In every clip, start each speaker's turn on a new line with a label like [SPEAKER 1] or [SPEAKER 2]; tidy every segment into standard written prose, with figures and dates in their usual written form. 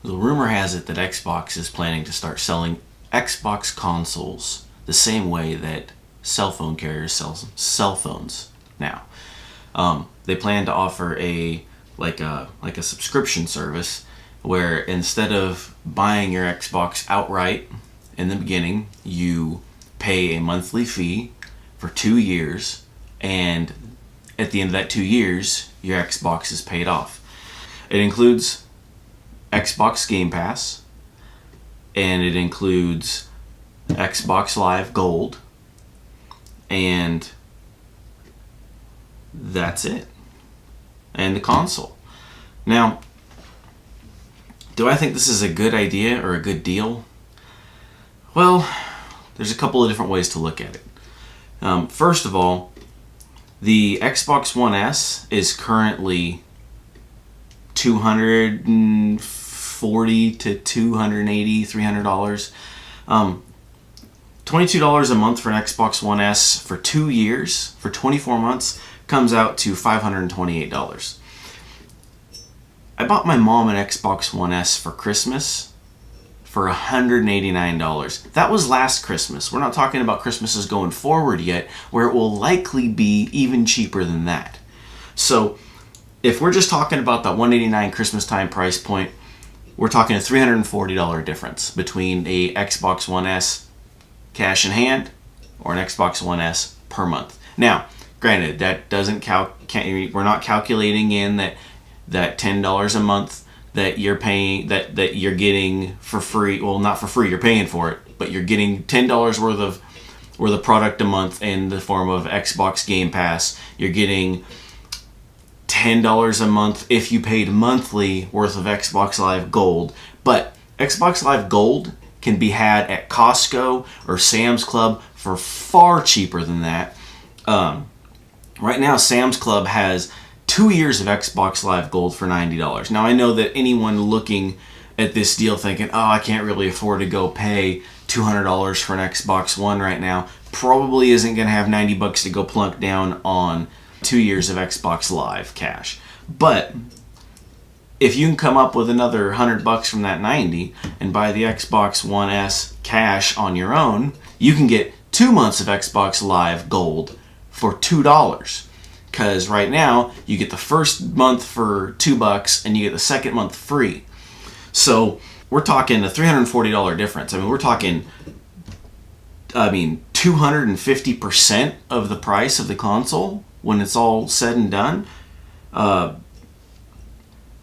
[SPEAKER 1] The rumor has it that Xbox is planning to start selling Xbox consoles the same way that cell phone carriers sell cell phones now. They plan to offer a subscription service where instead of buying your Xbox outright in the beginning, you pay a monthly fee for 2 years, and at the end of that 2 years, your Xbox is paid off. It includes Xbox Game Pass, and it includes Xbox Live Gold, and that's it. And the console. Now, do I think this is a good idea or a good deal? Well, there's a couple of different ways to look at it. First of all, the Xbox One S is currently $240 to $280, $300. $22 a month for an Xbox One S for 2 years, for 24 months, comes out to $528. I bought my mom an Xbox One S for Christmas for $189. That was last Christmas. We're not talking about Christmases going forward yet, where it will likely be even cheaper than that. So if we're just talking about that $189 Christmas time price point, we're talking a $340 difference between a Xbox One S cash in hand or an Xbox One S per month. Now, granted, that doesn't we're not calculating in that $10 a month that you're paying, that you're getting for free. Well, not for free, you're paying for it, but you're getting $10 worth of product a month in the form of Xbox Game Pass. You're getting $10 a month if you paid monthly worth of Xbox Live Gold. But Xbox Live Gold can be had at Costco or Sam's Club for far cheaper than that. Right now, Sam's Club has 2 years of Xbox Live Gold for $90. Now, I know that anyone looking at this deal thinking, oh, I can't really afford to go pay $200 for an Xbox One right now, probably isn't going to have $90 to go plunk down on 2 years of Xbox Live cash. But if you can come up with another $100 from that 90 and buy the Xbox One S cash on your own, you can get 2 months of Xbox Live Gold for $2. Because right now, you get the first month for $2 and you get the second month free. So we're talking a $340 difference. We're talking 250% of the price of the console when it's all said and done.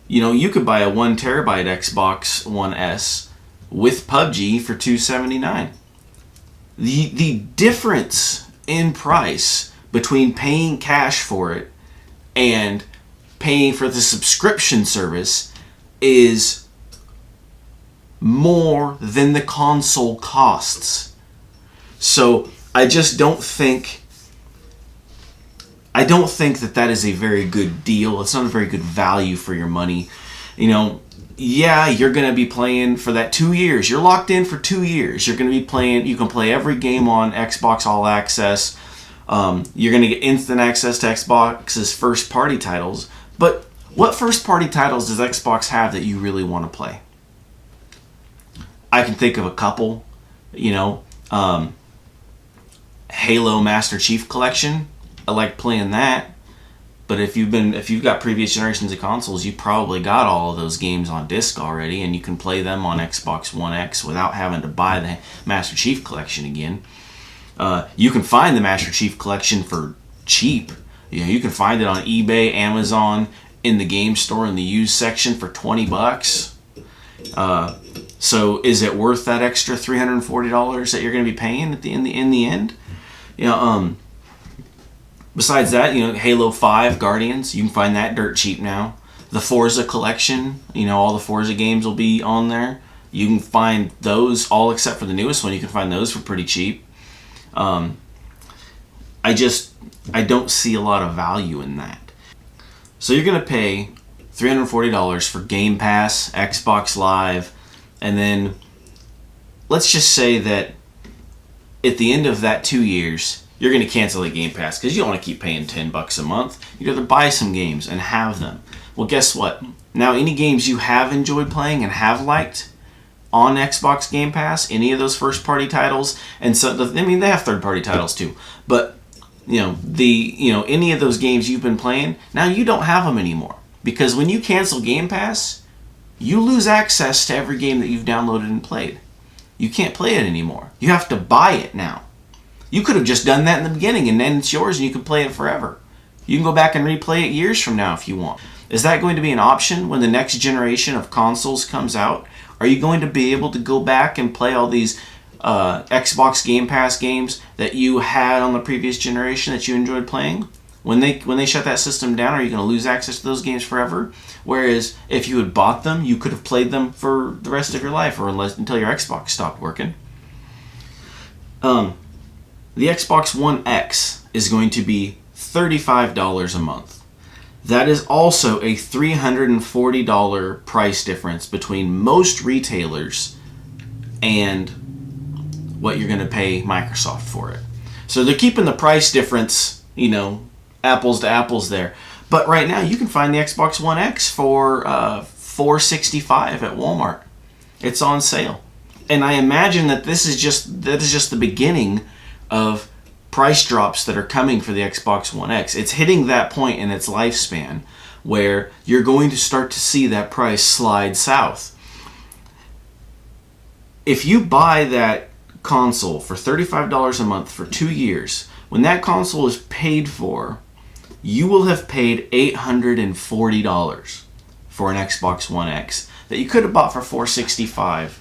[SPEAKER 1] You could buy a 1 terabyte Xbox One S with PUBG for $279. The difference in price between paying cash for it and paying for the subscription service is more than the console costs. So I just don't think that is a very good deal. It's not a very good value for your money. Yeah, you're going to be playing for that 2 years. You're locked in for 2 years. You're going to be playing. You can play every game on Xbox All Access. You're going to get instant access to Xbox's first-party titles. But what first-party titles does Xbox have that you really want to play? I can think of a couple. Halo Master Chief Collection. I like playing that. But if you've got previous generations of consoles, you probably got all of those games on disc already, and you can play them on Xbox One X without having to buy the Master Chief Collection again. You can find the Master Chief Collection for cheap. You can find it on eBay, Amazon, in the game store in the used section for $20. So is it worth that extra $340 that you're going to be paying in the end? Besides that, Halo 5 Guardians, you can find that dirt cheap now. The Forza collection, all the Forza games will be on there. You can find those, all except for the newest one, you can find those for pretty cheap. I don't see a lot of value in that. So you're going to pay $340 for Game Pass, Xbox Live, and then let's just say that at the end of that 2 years, you're going to cancel the Game Pass because you don't want to keep paying $10 a month. You'd rather buy some games and have them. Well, guess what? Now, any games you have enjoyed playing and have liked on Xbox Game Pass, any of those first-party titles, and so I mean they have third-party titles too, but any of those games you've been playing, now you don't have them anymore, because when you cancel Game Pass, you lose access to every game that you've downloaded and played. You can't play it anymore. You have to buy it now. You could have just done that in the beginning, and then it's yours, and you can play it forever. You can go back and replay it years from now if you want. Is that going to be an option when the next generation of consoles comes out? Are you going to be able to go back and play all these Xbox Game Pass games that you had on the previous generation that you enjoyed playing? When they shut that system down, are you going to lose access to those games forever? Whereas if you had bought them, you could have played them for the rest of your life, or until your Xbox stopped working. The Xbox One X is going to be $35 a month. That is also a $340 price difference between most retailers and what you're going to pay Microsoft for it. So they're keeping the price difference, apples to apples there. But right now you can find the Xbox One X for $465 at Walmart. It's on sale. And I imagine that that is just the beginning of price drops that are coming for the Xbox One X. It's hitting that point in its lifespan where you're going to start to see that price slide south. If you buy that console for $35 a month for 2 years, when that console is paid for, you will have paid $840 for an Xbox One X that you could have bought for $465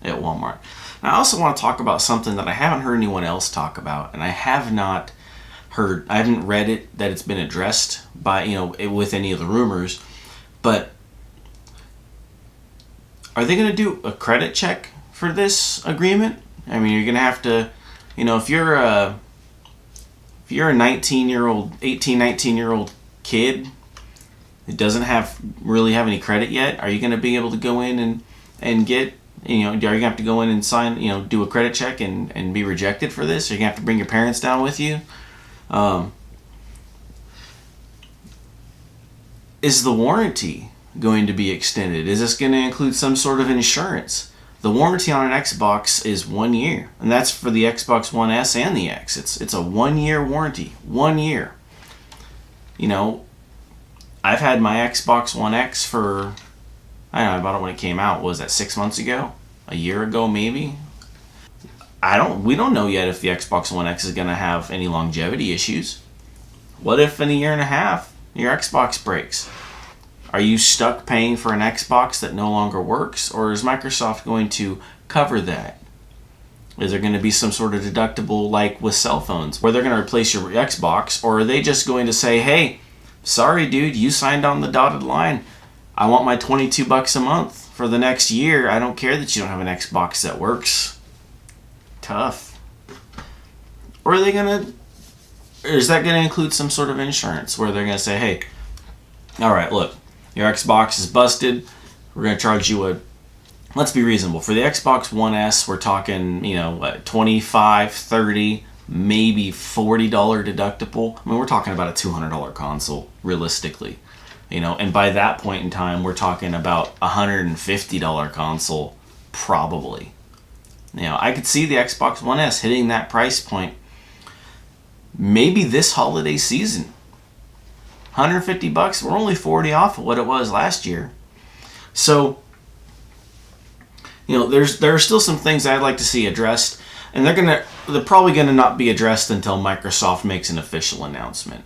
[SPEAKER 1] at Walmart. Now, I also want to talk about something that I haven't heard anyone else talk about, and I haven't read it that it's been addressed by, with any of the rumors, but are they going to do a credit check for this agreement? I mean, you're going to have to, if you're a 19-year-old kid that doesn't really have any credit yet, are you going to be able to go in and get, are you going to have to go in and sign, do a credit check and be rejected for this? Are you going to have to bring your parents down with you? Is the warranty going to be extended? Is this going to include some sort of insurance? The warranty on an Xbox is 1 year, and that's for the Xbox One S and the X. It's a 1 year warranty. 1 year. I've had my Xbox One X for, I don't know, I bought it when it came out. What was that, 6 months ago? A year ago, maybe? We don't know yet if the Xbox One X is going to have any longevity issues. What if in a year and a half your Xbox breaks? Are you stuck paying for an Xbox that no longer works, or is Microsoft going to cover that? Is there going to be some sort of deductible like with cell phones where they're going to replace your Xbox, or are they just going to say, hey, sorry dude, you signed on the dotted line. I want my $22 a month for the next year. I don't care that you don't have an Xbox that works. Tough. Or is that going to include some sort of insurance where they're going to say, hey, all right, look, your Xbox is busted. We're going to charge you let's be reasonable. For the Xbox One S, we're talking, $25, $30, maybe $40 deductible. I mean, we're talking about a $200 console, realistically. And by that point in time, we're talking about a $150 console, probably. I could see the Xbox One S hitting that price point maybe this holiday season. $150, we're only $40 off of what it was last year. So, there are still some things I'd like to see addressed, and they're probably gonna not be addressed until Microsoft makes an official announcement.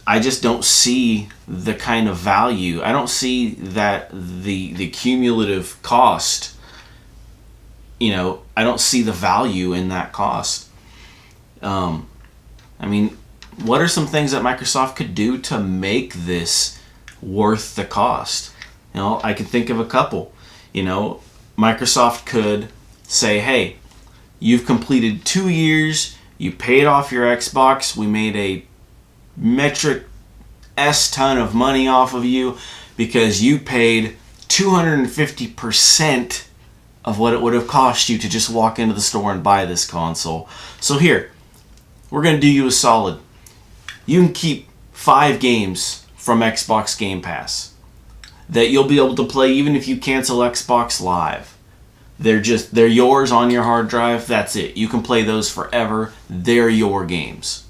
[SPEAKER 1] I just don't see the kind of value. I don't see that the cumulative cost. I don't see the value in that cost. What are some things that Microsoft could do to make this worth the cost? I could think of a couple. Microsoft could say, hey, you've completed 2 years, you paid off your Xbox, we made a metric ton of money off of you because you paid 250% of what it would have cost you to just walk into the store and buy this console. So here, we're going to do you a solid. You can keep 5 games from Xbox Game Pass. that you'll be able to play even if you cancel Xbox Live. They're yours on your hard drive. That's it. You can play those forever. They're your games.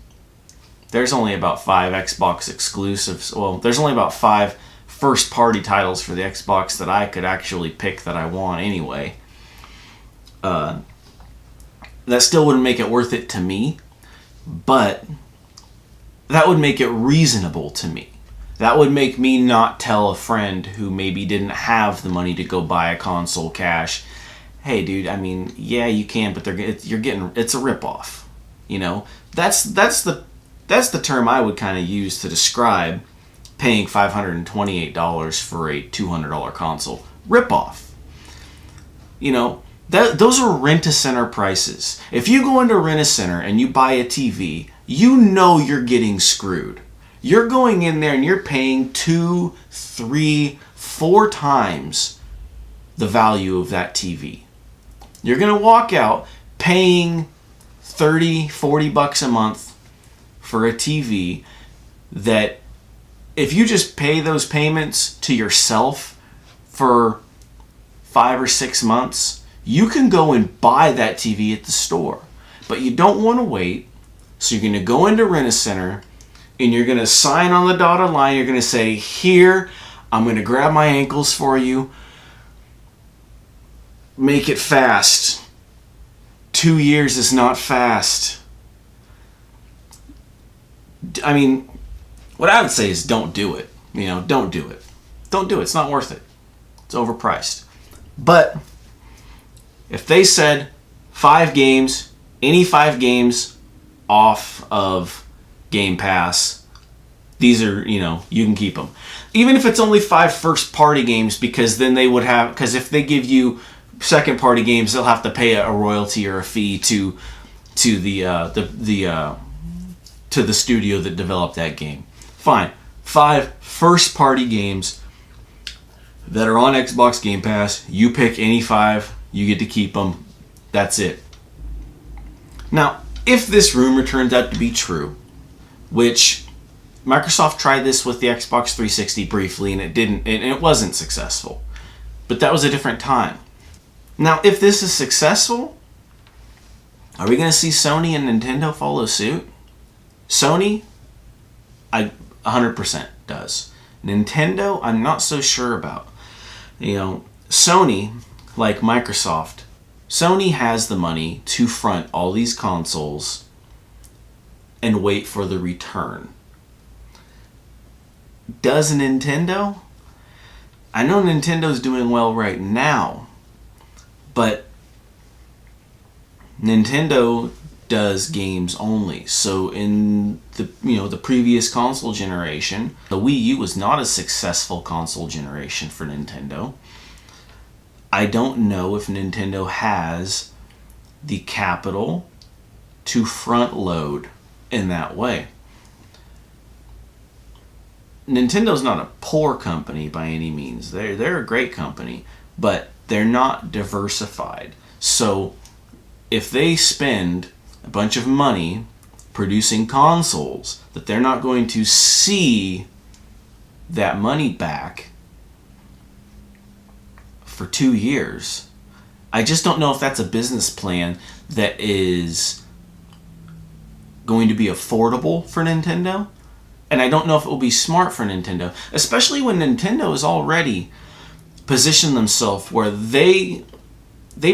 [SPEAKER 1] There's only about 5 Xbox exclusives. Well, there's only about 5 first-party titles for the Xbox that I could actually pick that I want anyway. That still wouldn't make it worth it to me, but that would make it reasonable to me. That would make me not tell a friend who maybe didn't have the money to go buy a console cash, hey dude, I mean, yeah, you can, but it's a ripoff. You know, that's the term I would kind of use to describe paying $528 for a $200 console. Ripoff. You know, those are Rent-A-Center prices. If you go into Rent-A-Center and you buy a TV, you know you're getting screwed. You're going in there and you're paying 2, 3, 4 times the value of that TV. You're going to walk out paying $30, $40 a month for a TV that if you just pay those payments to yourself for 5 or 6 months, you can go and buy that TV at the store. But you don't want to wait, so you're going to go into Rent-A-Center and you're going to sign on the dotted line. You're going to say, here, I'm going to grab my ankles for you. Make it fast. 2 years is not fast. I mean, what I would say is don't do it. You know, don't do it. Don't do it. It's not worth it. It's overpriced. But if they said 5 games, any 5 games off of Game Pass, these are, you know, you can keep them. Even if it's only 5 first-party games, because then they would have, because if they give you second-party games, they'll have to pay a royalty or a fee to the studio that developed that game. Fine. 5 first-party games that are on Xbox Game Pass. You pick any 5. You get to keep them. That's it. Now, if this rumor turns out to be true, which Microsoft tried this with the Xbox 360 briefly, and it wasn't successful. But that was a different time. Now, if this is successful, are we going to see Sony and Nintendo follow suit? Sony, 100% does. Nintendo, I'm not so sure about. You know, Sony, like Microsoft, Sony has the money to front all these consoles and wait for the return. Does Nintendo? I know Nintendo's doing well right now, but Nintendo does games only. So in the previous console generation, the Wii U was not a successful console generation for Nintendo. I don't know if Nintendo has the capital to front load in that way. Nintendo's not a poor company by any means. They're a great company, but they're not diversified. So if they spend a bunch of money producing consoles that they're not going to see that money back for 2 years, I just don't know if that's a business plan that is going to be affordable for Nintendo. And I don't know if it will be smart for Nintendo, especially when Nintendo has already positioned themselves where they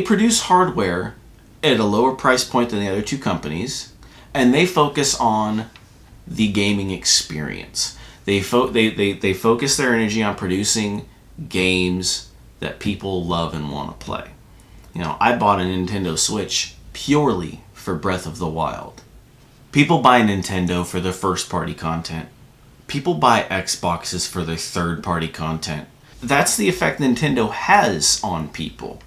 [SPEAKER 1] produce hardware at a lower price point than the other 2 companies, and they focus on the gaming experience. They focus their energy on producing games that people love and want to play. You know, I bought a Nintendo Switch purely for Breath of the Wild. People buy Nintendo for their first-party content. People buy Xboxes for their third-party content. That's the effect Nintendo has on people.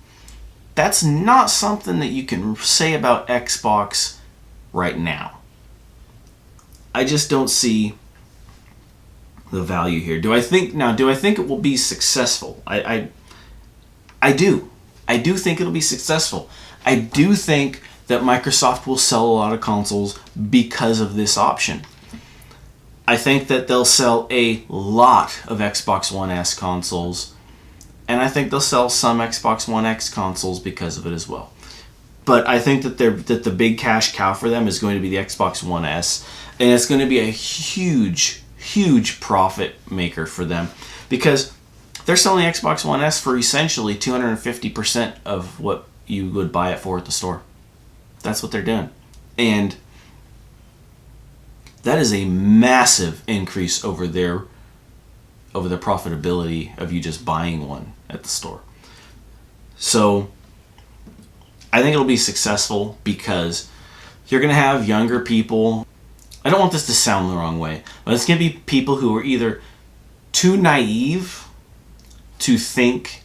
[SPEAKER 1] That's not something that you can say about Xbox right now. I just don't see the value here. Do I think it will be successful? I do. I do think it'll be successful. I do think that Microsoft will sell a lot of consoles because of this option. I think that they'll sell a lot of Xbox One S consoles, and I think they'll sell some Xbox One X consoles because of it as well. But I think that that the big cash cow for them is going to be the Xbox One S, and it's going to be a huge, huge profit maker for them because they're selling Xbox One S for essentially 250% of what you would buy it for at the store. That's what they're doing. And that is a massive increase over the profitability of you just buying one at the store. So I think it'll be successful because you're going to have younger people. I don't want this to sound the wrong way, but it's going to be people who are either too naive to think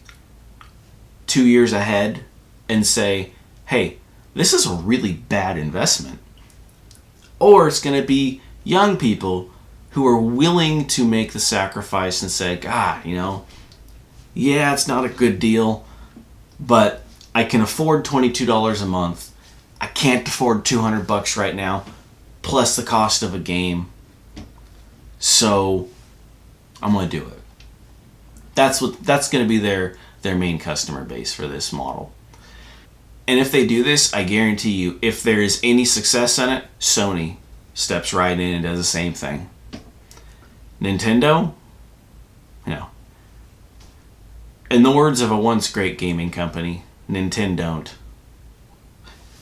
[SPEAKER 1] 2 years ahead and say, hey, this is a really bad investment. Or it's going to be young people who are willing to make the sacrifice and say, God, yeah, it's not a good deal, but I can afford $22 a month. I can't afford $200 right now, plus the cost of a game. So I'm going to do it. That's going to be their main customer base for this model. And if they do this, I guarantee you, if there is any success in it, Sony steps right in and does the same thing. Nintendo, in the words of a once great gaming company, Nintendo don't.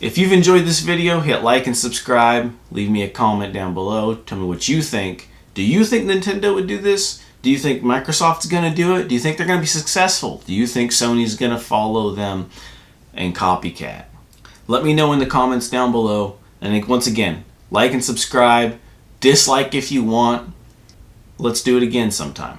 [SPEAKER 1] If you've enjoyed this video, hit like and subscribe. Leave me a comment down below. Tell me what you think. Do you think Nintendo would do this? Do you think Microsoft's going to do it? Do you think they're going to be successful? Do you think Sony's going to follow them and copycat? Let me know in the comments down below. And once again, like and subscribe. Dislike if you want. Let's do it again sometime.